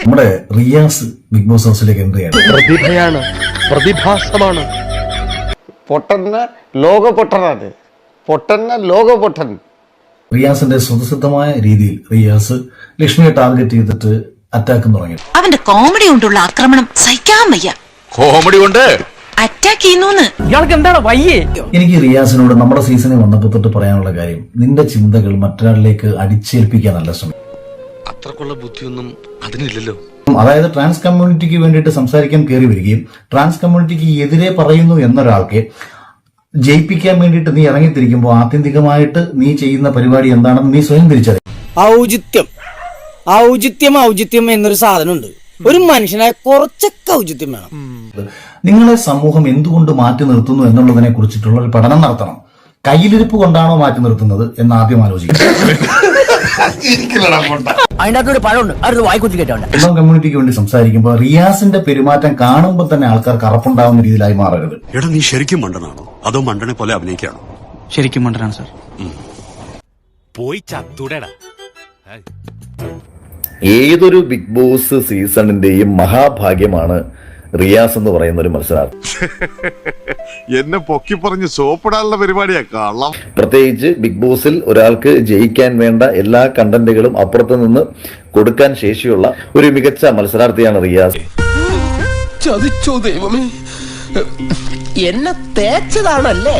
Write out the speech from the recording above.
നമ്മുടെ Riyas big boss ഹൗസിലേക്ക് എൻട്രിയാണ്. പ്രതിഭയാണ്, പ്രതിഭാസമാണ്. പൊട്ടന്ന ലോകപൊട്ടനാണ്, പൊട്ടന്ന ലോകപൊട്ടൻ. റിയാസിന്റെ സ്വതസിദ്ധമായ രീതിയിൽ റിയാസ് ലക്ഷ്മിയെ ടാർഗറ്റ് ചെയ്തിട്ട് അറ്റാക്ക് തുടങ്ങി. അവന്റെ കോമഡി കൊണ്ടുള്ള ആക്രമണം സഹിക്കാൻ വയ്യ. കോമഡി കൊണ്ട് അറ്റാക്ക് ചെയ്യുന്നു. ഇയാൾക്ക് എന്താണ് വയ്യേ? എനിക്ക് റിയാസിനോട് നമ്മുടെ സീസണിൽ വന്നപ്പോൾ തൊട്ട് പറയാനുള്ള കാര്യം, നിന്റെ ചിന്തകൾ മറ്റൊരാളിലേക്ക് അടിച്ചേൽപ്പിക്കാനല്ല ശ്രമിക്കും. അത്രക്കുള്ള ബുദ്ധിയൊന്നും അതിനില്ലല്ലോ. അതായത് ട്രാൻസ് കമ്മ്യൂണിറ്റിക്ക് വേണ്ടിയിട്ട് സംസാരിക്കാൻ കയറി വരികയും ട്രാൻസ് കമ്മ്യൂണിറ്റിക്ക് എതിരെ പറയുന്നു എന്നൊരാൾക്ക് ജയിപ്പിക്കാൻ വേണ്ടിയിട്ട് നീ ഇറങ്ങിത്തിരിക്കുമ്പോൾ ആത്യന്തികമായിട്ട് നീ ചെയ്യുന്ന പരിപാടി എന്താണെന്ന് നീ സ്വയം തിരിച്ചറിയും. ഔചിത്യം എന്നൊരു സാധനമുണ്ട്. ഒരു മനുഷ്യനായ കുറച്ചൊക്കെ ഔചിത്യം വേണം. നിങ്ങളെ സമൂഹം എന്തുകൊണ്ട് മാറ്റി നിർത്തുന്നു എന്നുള്ളതിനെ കുറിച്ചിട്ടുള്ള ഒരു പഠനം നടത്തണം. കയ്യിലിരിപ്പ് കൊണ്ടാണോ മാറ്റി നിർത്തുന്നത് എന്ന് ആദ്യം ആലോചിക്കണം. സ്വന്തം കമ്മ്യൂണിറ്റിക്ക് വേണ്ടി സംസാരിക്കുമ്പോൾ റിയാസിന്റെ പെരുമാറ്റം കാണുമ്പോൾ തന്നെ ആൾക്കാർക്ക് അറപ്പുണ്ടാവുന്ന രീതിയിലായി മാറരുത്. എടാ, നീ ശരിക്കും മണ്ടനാണോ അതോ മണ്ടനെ പോലെ അഭിനയിക്കാണോ? ശരിക്കും മണ്ടനാണ് സാർ. പോയി ചത്തൂടേടാ. ഏതൊരു ബിഗ് ബോസ് സീസണിന്റെയും മഹാഭാഗ്യമാണ് റിയാസ് എന്ന് പറയുന്ന ഒരു മത്സരാർത്ഥി. എന്നെ പൊക്കി പറഞ്ഞ് സോപ്പിടാനുള്ള പരിപാടിയാ കള്ളം. പ്രത്യേകിച്ച് ബിഗ് ബോസിൽ ഒരാൾക്ക് ജയിക്കാൻ വേണ്ട എല്ലാ കണ്ടന്റുകളും അപ്പുറത്ത് നിന്ന് കൊടുക്കാൻ ശേഷിയുള്ള ഒരു മികച്ച മത്സരാർത്ഥിയാണ് റിയാസ്. ചതിച്ചോ ദൈവമേ, എന്നെ തേച്ചതാണല്ലേ.